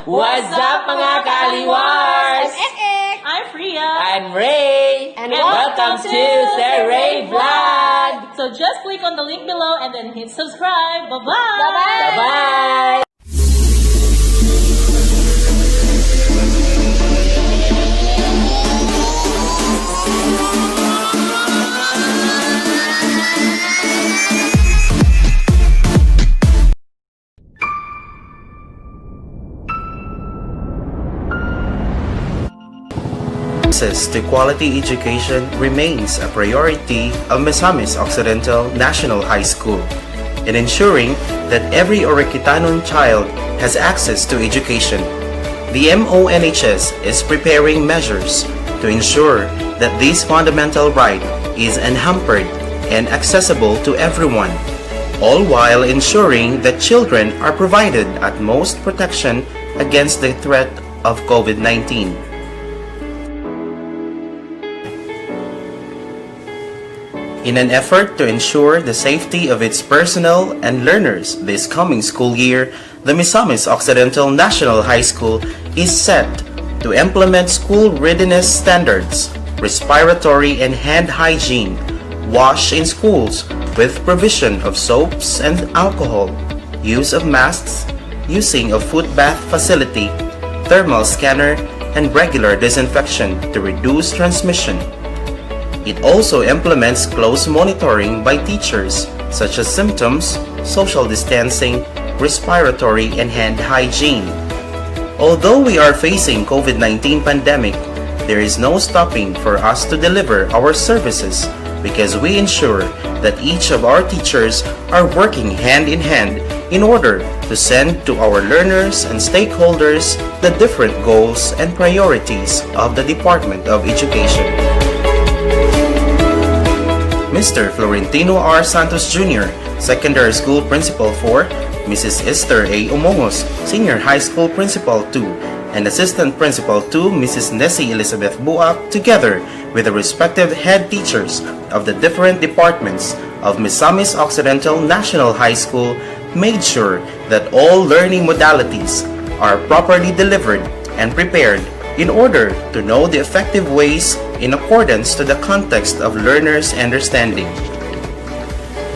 What's up mga kaliwars? I'm Ek. I'm Priya. I'm Ray. And welcome to Sir Ray Vlog. So just click on the link below and then hit subscribe. Bye-bye. Bye-bye. Bye-bye. Access to quality education remains a priority of Misamis Occidental National High School in ensuring that every Orikitanon child has access to education. The MONHS is preparing measures to ensure that this fundamental right is unhampered and accessible to everyone, all while ensuring that children are provided utmost protection against the threat of COVID-19. In an effort to ensure the safety of its personnel and learners this coming school year, the Misamis Occidental National High School is set to implement school readiness standards, respiratory and hand hygiene, wash in schools with provision of soaps and alcohol, use of masks, using of foot bath facility, thermal scanner, and regular disinfection to reduce transmission. It also implements close monitoring by teachers, such as symptoms, social distancing, respiratory and hand hygiene. Although we are facing COVID-19 pandemic, there is no stopping for us to deliver our services because we ensure that each of our teachers are working hand in hand in order to send to our learners and stakeholders the different goals and priorities of the Department of Education. Mr. Florentino R. Santos Jr., Secondary School Principal 4, Mrs. Esther A. Umongos, Senior High School Principal 2, and Assistant Principal 2, Mrs. Nessie Elizabeth Buap, together with the respective head teachers of the different departments of Misamis Occidental National High School, made sure that all learning modalities are properly delivered and prepared in order to know the effective ways in accordance to the context of learners' understanding.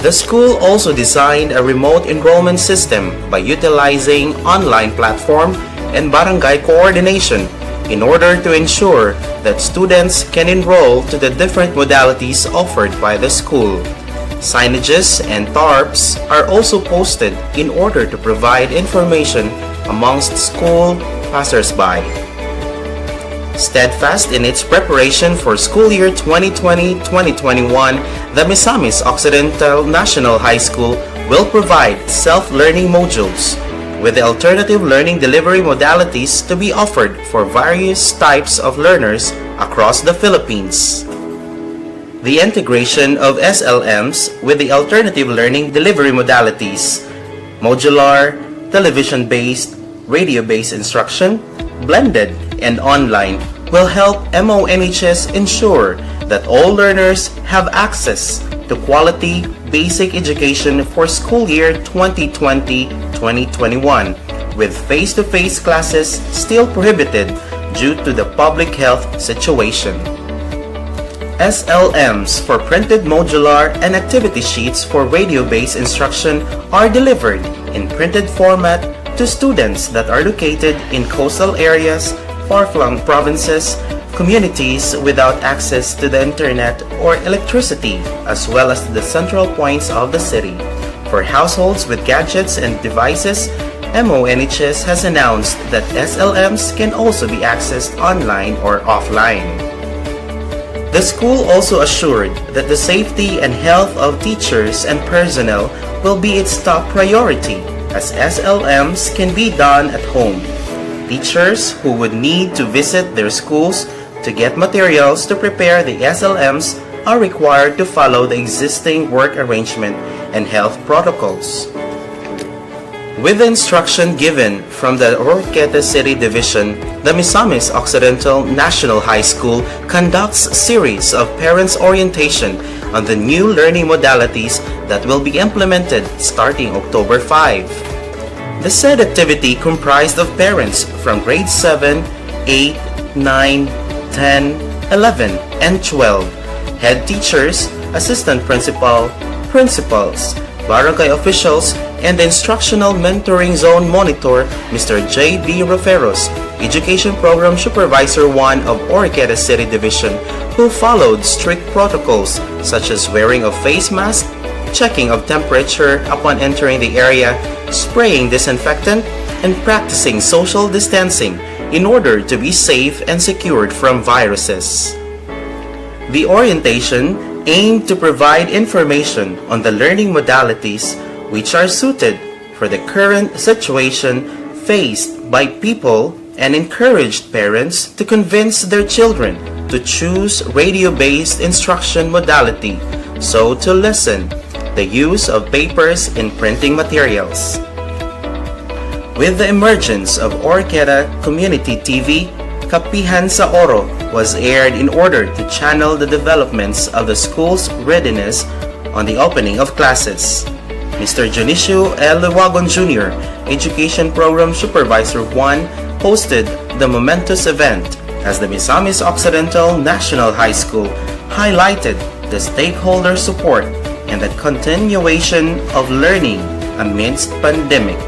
The school also designed a remote enrollment system by utilizing online platform and barangay coordination in order to ensure that students can enroll to the different modalities offered by the school. Signages and tarps are also posted in order to provide information amongst school passers-by. Steadfast in its preparation for school year 2020-2021, the Misamis Occidental National High School will provide self-learning modules with the alternative learning delivery modalities to be offered for various types of learners across the Philippines. The integration of SLMs with the alternative learning delivery modalities, modular, television-based, radio-based instruction, blended, and online will help MONHS ensure that all learners have access to quality basic education for school year 2020-2021, with face-to-face classes still prohibited due to the public health situation. SLMs for printed modular and activity sheets for radio-based instruction are delivered in printed format to students that are located in coastal areas, far-flung provinces, communities without access to the internet or electricity, as well as to the central points of the city. For households with gadgets and devices, MONHS has announced that SLMs can also be accessed online or offline. The school also assured that the safety and health of teachers and personnel will be its top priority, as SLMs can be done at home. Teachers who would need to visit their schools to get materials to prepare the SLMs are required to follow the existing work arrangement and health protocols. With the instruction given from the Oroquieta City Division, the Misamis Occidental National High School conducts a series of parents' orientation on the new learning modalities that will be implemented starting October 5. The said activity comprised of parents from grade 7, 8, 9, 10, 11, and 12, head teachers, assistant principal, principals, barangay officials, and the Instructional Mentoring Zone Monitor, Mr. J.B. Roferos, Education Program Supervisor 1 of Oroquieta City Division, who followed strict protocols such as wearing of face mask, checking of temperature upon entering the area, spraying disinfectant, and practicing social distancing in order to be safe and secured from viruses. The orientation aimed to provide information on the learning modalities which are suited for the current situation faced by people and encouraged parents to convince their children to choose radio-based instruction modality, so to lessen the use of papers in printing materials. With the emergence of Oroquieta Community TV, Kapihan sa Oro was aired in order to channel the developments of the school's readiness on the opening of classes. Mr. Junicio L. Lewagon Jr., Education Program Supervisor 1, hosted the momentous event as the Misamis Occidental National High School highlighted the stakeholder support and the continuation of learning amidst pandemic.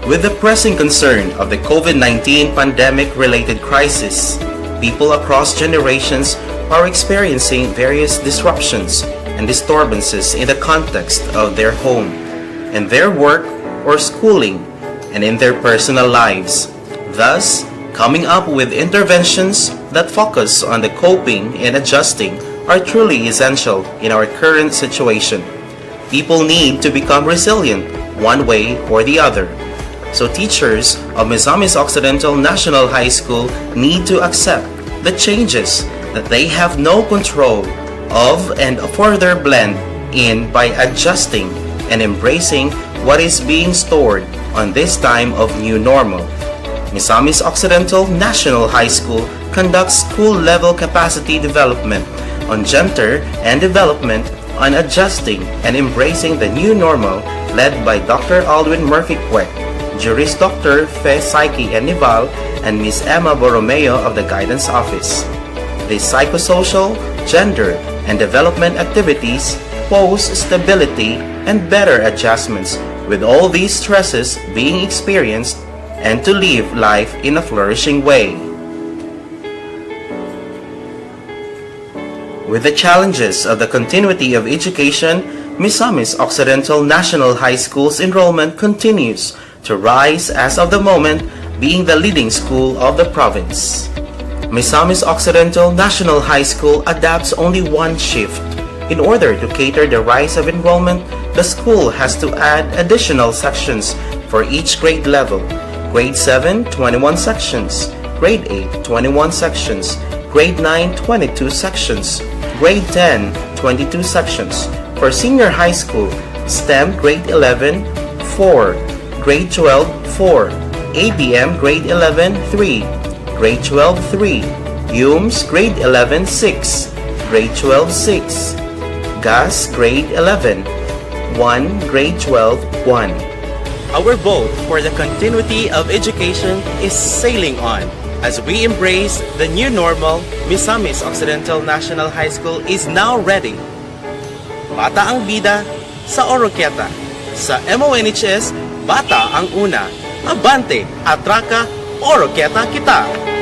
With the pressing concern of the COVID-19 pandemic-related crisis, people across generations are experiencing various disruptions and disturbances in the context of their home, in their work or schooling, and in their personal lives. Thus, coming up with interventions that focus on the coping and adjusting are truly essential in our current situation. People need to become resilient one way or the other. So teachers of Misamis Occidental National High School need to accept the changes that they have no control of and further blend in by adjusting and embracing what is being stored on this time of new normal. Misamis Occidental National High School conducts school-level capacity development on gender and development on adjusting and embracing the new normal led by Dr. Aldwin Murphy-Quek, Juris Dr. Fe Psyche and Nival, and Ms. Emma Borromeo of the Guidance Office. The psychosocial, gender, and development activities pose stability and better adjustments with all these stresses being experienced and to live life in a flourishing way. With the challenges of the continuity of education, Misamis Occidental National High School's enrollment continues to rise as of the moment, being the leading school of the province. Misamis Occidental National High School adapts only one shift. In order to cater the rise of enrollment, the school has to add additional sections for each grade level. Grade 7, 21 sections. Grade 8, 21 sections. Grade 9, 22 sections. Grade 10, 22 sections. For senior high school, STEM Grade 11, 4. Grade 12, 4. ABM Grade 11, 3. Grade 12, 3. UMS Grade 11, 6. Grade 12, 6. GAS Grade 11, 1. Grade 12, 1. Our boat for the continuity of education is sailing on. As we embrace the new normal, Misamis Occidental National High School is now ready. Bata ang bida sa Oroquieta. Sa MONHS, bata ang una. Abante, atraka, Oroquieta kita!